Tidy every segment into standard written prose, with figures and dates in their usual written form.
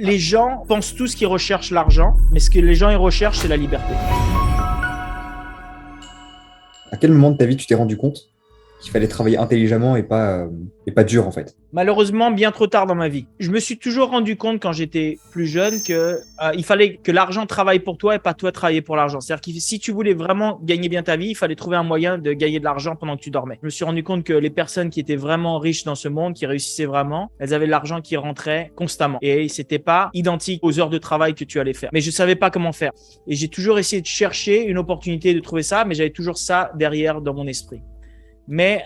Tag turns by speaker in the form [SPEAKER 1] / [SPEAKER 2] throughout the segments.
[SPEAKER 1] Les gens pensent tous qu'ils recherchent l'argent, mais ce que les gens ils recherchent, c'est la liberté.
[SPEAKER 2] À quel moment de ta vie tu t'es rendu compte qu'il fallait travailler intelligemment et pas dur en fait?
[SPEAKER 1] Malheureusement, bien trop tard dans ma vie. Je me suis toujours rendu compte quand j'étais plus jeune que il fallait que l'argent travaille pour toi et pas toi travailler pour l'argent. C'est-à-dire que si tu voulais vraiment gagner bien ta vie, il fallait trouver un moyen de gagner de l'argent pendant que tu dormais. Je me suis rendu compte que les personnes qui étaient vraiment riches dans ce monde, qui réussissaient vraiment, elles avaient de l'argent qui rentrait constamment. Et c'était pas identique aux heures de travail que tu allais faire. Mais je savais pas comment faire. Et j'ai toujours essayé de chercher une opportunité de trouver ça, mais j'avais toujours ça derrière dans mon esprit. Mais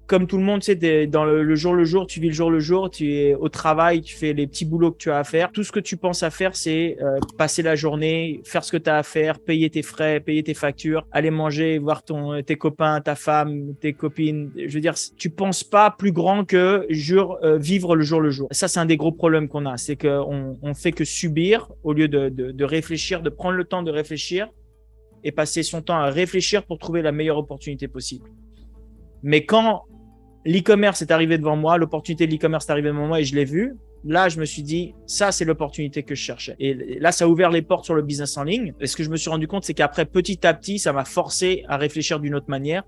[SPEAKER 1] comme tout le monde, tu sais, dans le jour le jour, tu vis le jour le jour, tu es au travail, tu fais les petits boulots que tu as à faire. Tout ce que tu penses à faire, c'est passer la journée, faire ce que tu as à faire, payer tes frais, payer tes factures, aller manger, voir tes copains, ta femme, tes copines. Je veux dire, tu penses pas plus grand que vivre le jour le jour. Ça, c'est un des gros problèmes qu'on a, c'est qu'on fait que subir au lieu de réfléchir, de prendre le temps de réfléchir et passer son temps à réfléchir pour trouver la meilleure opportunité possible. Mais quand l'e-commerce est arrivé devant moi, l'opportunité de l'e-commerce est arrivée devant moi et je l'ai vu. Là, je me suis dit, ça, c'est l'opportunité que je cherchais. Et là, ça a ouvert les portes sur le business en ligne. Et ce que je me suis rendu compte, c'est qu'après, petit à petit, ça m'a forcé à réfléchir d'une autre manière.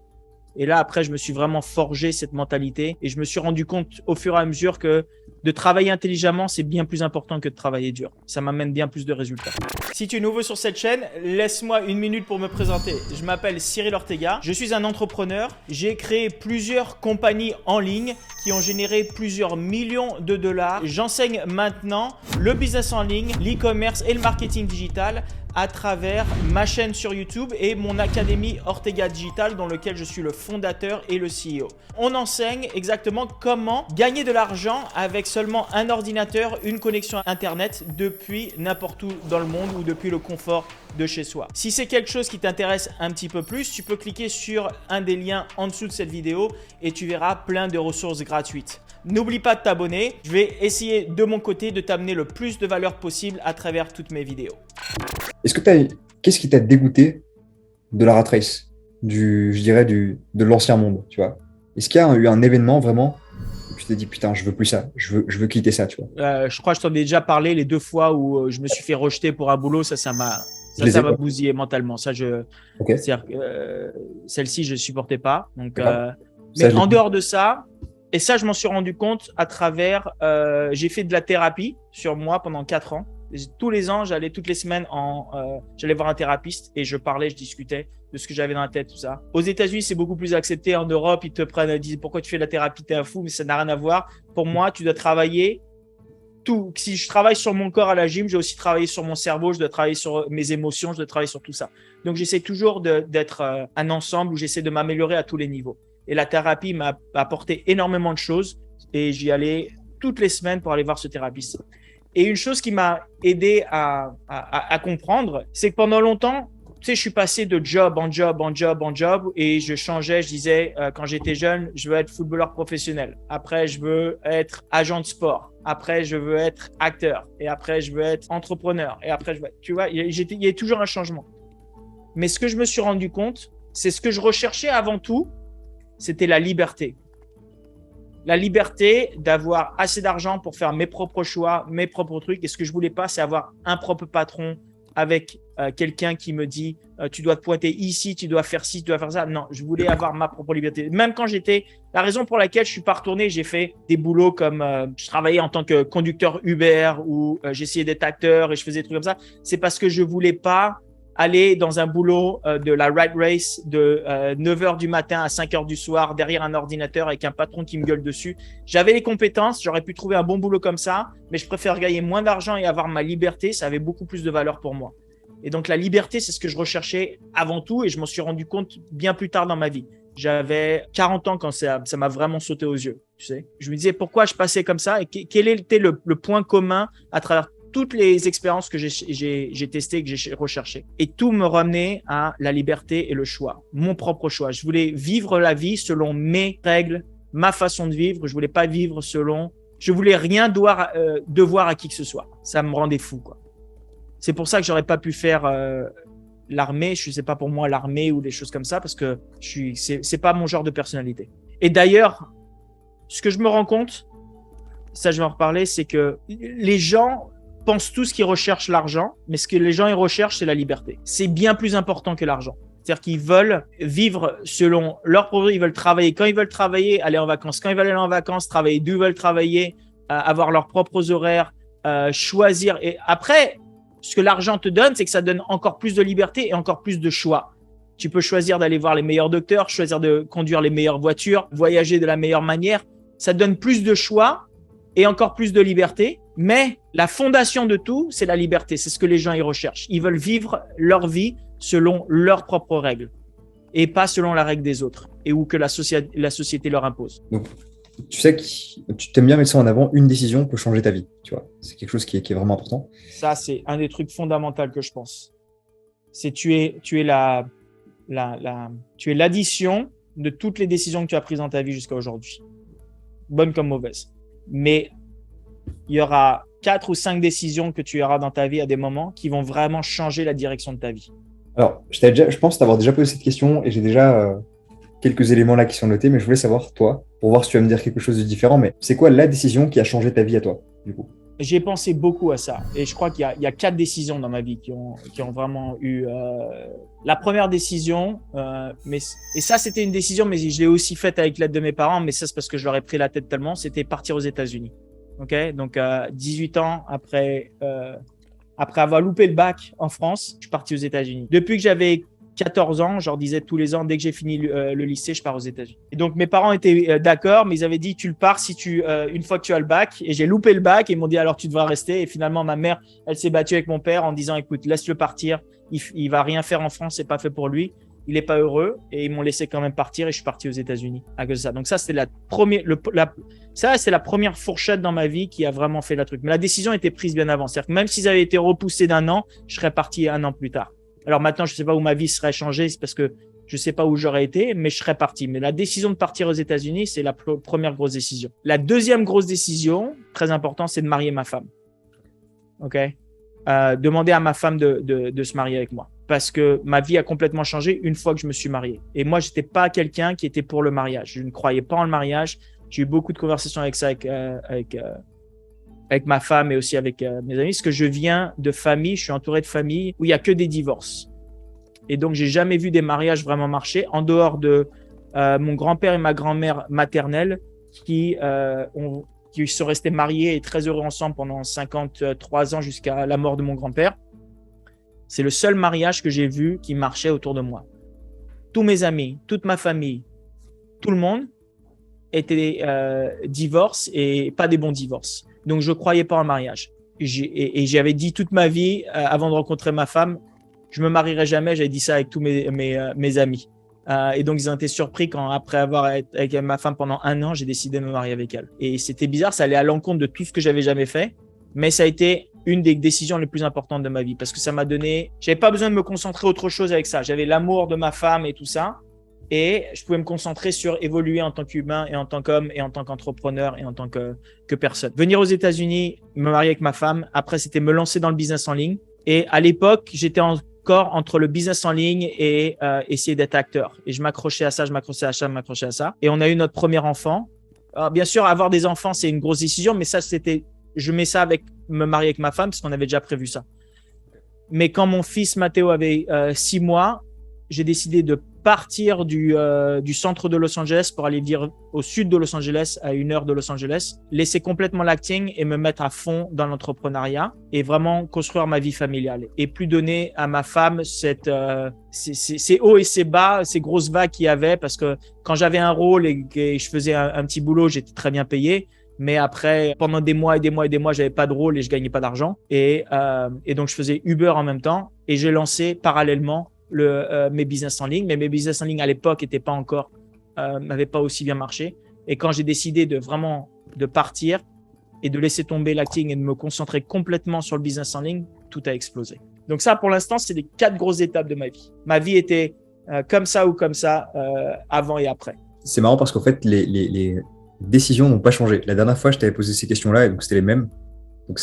[SPEAKER 1] Et là, après, je me suis vraiment forgé cette mentalité et je me suis rendu compte au fur et à mesure que de travailler intelligemment, c'est bien plus important que de travailler dur. Ça m'amène bien plus de résultats. Si tu es nouveau sur cette chaîne, laisse-moi une minute pour me présenter. Je m'appelle Cyril Ortega, je suis un entrepreneur. J'ai créé plusieurs compagnies en ligne qui ont généré plusieurs millions de dollars. J'enseigne maintenant le business en ligne, l'e-commerce et le marketing digital à travers ma chaîne sur YouTube et mon académie Ortega Digital dans lequel je suis le fondateur et le CEO. On enseigne exactement comment gagner de l'argent avec seulement un ordinateur, une connexion Internet depuis n'importe où dans le monde ou depuis le confort de chez soi. Si c'est quelque chose qui t'intéresse un petit peu plus, tu peux cliquer sur un des liens en dessous de cette vidéo et tu verras plein de ressources gratuites. N'oublie pas de t'abonner. Je vais essayer de mon côté de t'amener le plus de valeur possible à travers toutes mes vidéos.
[SPEAKER 2] Qu'est-ce qui t'a dégoûté de la rat race, de l'ancien monde, tu vois? Est-ce qu'il y a eu un événement vraiment où tu t'es dit, putain, je veux plus ça, je veux quitter ça, tu vois?
[SPEAKER 1] Je crois que je t'en ai déjà parlé les 2 fois où je me suis fait rejeter pour un boulot. Ça m'a bousillé mentalement.
[SPEAKER 2] Ok.
[SPEAKER 1] C'est-à-dire que celle-ci, je ne supportais pas. Donc,
[SPEAKER 2] D'accord. Ça,
[SPEAKER 1] mais
[SPEAKER 2] je l'ai
[SPEAKER 1] en
[SPEAKER 2] compris.
[SPEAKER 1] dehors de ça, et ça, je m'en suis rendu compte à travers, j'ai fait de la thérapie sur moi pendant 4 ans. Tous les ans, j'allais toutes les semaines j'allais voir un thérapeute et je parlais, je discutais de ce que j'avais dans la tête, tout ça. Aux États-Unis, c'est beaucoup plus accepté. En Europe, ils te prennent, ils disent pourquoi tu fais de la thérapie, t'es un fou, mais ça n'a rien à voir. Pour moi, tu dois travailler tout. Si je travaille sur mon corps à la gym, j'ai aussi travaillé sur mon cerveau, je dois travailler sur mes émotions, je dois travailler sur tout ça. Donc, j'essaie toujours d'être un ensemble où j'essaie de m'améliorer à tous les niveaux. Et la thérapie m'a apporté énormément de choses et j'y allais toutes les semaines pour aller voir ce thérapeute. Et une chose qui m'a aidé à comprendre, c'est que pendant longtemps, tu sais, je suis passé de job en job en job en job et je changeais. Je disais, quand j'étais jeune, je veux être footballeur professionnel. Après, je veux être agent de sport. Après, je veux être acteur. Et après, je veux être entrepreneur. Et après, tu vois, il y a toujours un changement. Mais ce que je me suis rendu compte, c'est ce que je recherchais avant tout, c'était la liberté. La liberté d'avoir assez d'argent pour faire mes propres choix, mes propres trucs. Et ce que je voulais pas, c'est avoir un propre patron avec quelqu'un qui me dit tu dois te pointer ici, tu dois faire ci, tu dois faire ça. Non, je voulais avoir ma propre liberté. Même quand la raison pour laquelle je suis pas retourné, j'ai fait des boulots comme je travaillais en tant que conducteur Uber ou j'essayais d'être acteur et je faisais des trucs comme ça. C'est parce que je voulais pas aller dans un boulot de la rat race de 9h du matin à 5h du soir derrière un ordinateur avec un patron qui me gueule dessus. J'avais les compétences, j'aurais pu trouver un bon boulot comme ça, mais je préfère gagner moins d'argent et avoir ma liberté. Ça avait beaucoup plus de valeur pour moi. Et donc, la liberté, c'est ce que je recherchais avant tout et je m'en suis rendu compte bien plus tard dans ma vie. J'avais 40 ans quand ça m'a vraiment sauté aux yeux, tu sais. Je me disais pourquoi je passais comme ça et quel était le point commun à travers toutes les expériences que j'ai testées et que j'ai recherchées. Et tout me ramenait à la liberté et le choix, mon propre choix. Je voulais vivre la vie selon mes règles, ma façon de vivre. Je voulais pas vivre je voulais rien devoir à qui que ce soit. Ça me rendait fou, quoi. C'est pour ça que j'aurais pas pu faire l'armée. Je sais pas pour moi l'armée ou des choses comme ça parce que c'est pas mon genre de personnalité. Et d'ailleurs, ce que je me rends compte, ça je vais en reparler, c'est que les gens pensent tous qu'ils recherchent l'argent, mais ce que les gens ils recherchent, c'est la liberté. C'est bien plus important que l'argent. C'est-à-dire qu'ils veulent vivre selon leurs projets, ils veulent travailler quand ils veulent travailler, aller en vacances quand ils veulent aller en vacances, travailler d'où ils veulent travailler, avoir leurs propres horaires, choisir. Et après, ce que l'argent te donne, c'est que ça donne encore plus de liberté et encore plus de choix. Tu peux choisir d'aller voir les meilleurs docteurs, choisir de conduire les meilleures voitures, voyager de la meilleure manière. Ça donne plus de choix et encore plus de liberté. Mais la fondation de tout, c'est la liberté. C'est ce que les gens y recherchent. Ils veulent vivre leur vie selon leurs propres règles et pas selon la règle des autres et ou que la société leur impose.
[SPEAKER 2] Donc, tu sais que tu t'aimes bien mettre ça en avant, une décision peut changer ta vie, tu vois. C'est quelque chose qui est vraiment important.
[SPEAKER 1] Ça, c'est un des trucs fondamentaux que je pense. C'est tu es l'addition de toutes les décisions que tu as prises dans ta vie jusqu'à aujourd'hui. Bonnes comme mauvaises. Mais il y aura 4 ou 5 décisions que tu auras dans ta vie à des moments qui vont vraiment changer la direction de ta vie.
[SPEAKER 2] Alors, je pense t'avoir déjà posé cette question et j'ai déjà quelques éléments là qui sont notés, mais je voulais savoir, toi, pour voir si tu vas me dire quelque chose de différent, mais c'est quoi la décision qui a changé ta vie à toi, du coup?
[SPEAKER 1] J'ai pensé beaucoup à ça et je crois qu'il y a 4 décisions dans ma vie qui ont vraiment eu… la première décision, et ça c'était une décision, mais je l'ai aussi faite avec l'aide de mes parents, mais ça c'est parce que je leur ai pris la tête tellement, c'était partir aux États-Unis. Okay, donc 18 ans après avoir loupé le bac en France, je suis parti aux États-Unis. Depuis que j'avais 14 ans, je leur disais tous les ans, dès que j'ai fini le lycée, je pars aux États-Unis. Et donc mes parents étaient d'accord, mais ils avaient dit tu le pars une fois que tu as le bac. Et j'ai loupé le bac et ils m'ont dit alors tu devras rester. Et finalement ma mère, elle s'est battue avec mon père en disant écoute, laisse-le partir, il va rien faire en France, c'est pas fait pour lui. Il est pas heureux et ils m'ont laissé quand même partir et je suis parti aux États-Unis à cause de ça. Donc ça c'était c'est la première fourchette dans ma vie qui a vraiment fait la truc. Mais la décision était prise bien avant. C'est-à-dire que même s'ils avaient été repoussés d'1 an, je serais parti 1 an plus tard. Alors maintenant je sais pas où ma vie serait changée, c'est parce que je sais pas où j'aurais été, mais je serais parti. Mais la décision de partir aux États-Unis, c'est la première grosse décision. La deuxième grosse décision, très importante, c'est de marier ma femme. Ok. Demander à ma femme de se marier avec moi. Parce que ma vie a complètement changé une fois que je me suis marié. Et moi, j'étais pas quelqu'un qui était pour le mariage. Je ne croyais pas en le mariage. J'ai eu beaucoup de conversations avec ça, avec ma femme et aussi avec mes amis. Parce que je viens de famille, je suis entouré de familles où il y a que des divorces. Et donc, j'ai jamais vu des mariages vraiment marcher en dehors de mon grand-père et ma grand-mère maternelle qui sont restés mariés et très heureux ensemble pendant 53 ans jusqu'à la mort de mon grand-père. C'est le seul mariage que j'ai vu qui marchait autour de moi. Tous mes amis, toute ma famille, tout le monde était divorce et pas des bons divorces. Donc, je ne croyais pas en mariage. Et j'avais dit toute ma vie, avant de rencontrer ma femme, je ne me marierai jamais. J'avais dit ça avec tous mes amis. Et donc, ils ont été surpris quand, après avoir été avec ma femme pendant 1 an, j'ai décidé de me marier avec elle. Et c'était bizarre, ça allait à l'encontre de tout ce que j'avais jamais fait. Mais ça a été une des décisions les plus importantes de ma vie parce que ça m'a donné… J'avais pas besoin de me concentrer autre chose avec ça. J'avais l'amour de ma femme et tout ça. Et je pouvais me concentrer sur évoluer en tant qu'humain et en tant qu'homme et en tant qu'entrepreneur et en tant que personne. Venir aux États-Unis, me marier avec ma femme. Après, c'était me lancer dans le business en ligne. Et à l'époque, j'étais encore entre le business en ligne et essayer d'être acteur. Et je m'accrochais à ça, je m'accrochais à ça. Et on a eu notre premier enfant. Alors, bien sûr, avoir des enfants, c'est une grosse décision, mais ça, je mets ça avec me marier avec ma femme parce qu'on avait déjà prévu ça. Mais quand mon fils Mathéo avait 6 mois, j'ai décidé de partir du centre de Los Angeles pour aller vivre au sud de Los Angeles, à 1 heure de Los Angeles, laisser complètement l'acting et me mettre à fond dans l'entrepreneuriat et vraiment construire ma vie familiale et plus donner à ma femme ces hauts et ces bas, ces grosses vagues qu'il y avait parce que quand j'avais un rôle et je faisais un petit boulot, j'étais très bien payé. Mais après, pendant des mois, j'avais pas de rôle et je gagnais pas d'argent. Et donc, je faisais Uber en même temps et j'ai lancé parallèlement mes business en ligne. Mais mes business en ligne à l'époque n'avaient pas aussi bien marché. Et quand j'ai décidé de partir et de laisser tomber l'acting et de me concentrer complètement sur le business en ligne, tout a explosé. Donc ça, pour l'instant, c'est les 4 grosses étapes de ma vie. Ma vie était comme ça ou comme ça avant et après.
[SPEAKER 2] C'est marrant parce qu'en fait, les décisions n'ont pas changé. La dernière fois, je t'avais posé ces questions-là et donc c'était les mêmes. Donc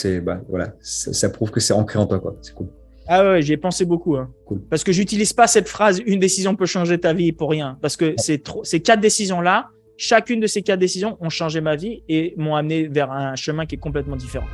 [SPEAKER 2] voilà, ça prouve que c'est ancré en toi, quoi. C'est cool.
[SPEAKER 1] Ah ouais, j'y ai pensé beaucoup. Hein.
[SPEAKER 2] Cool.
[SPEAKER 1] Parce que j'utilise pas cette phrase « une décision peut changer ta vie » pour rien. Parce que ces 4 décisions-là, chacune de ces 4 décisions ont changé ma vie et m'ont amené vers un chemin qui est complètement différent.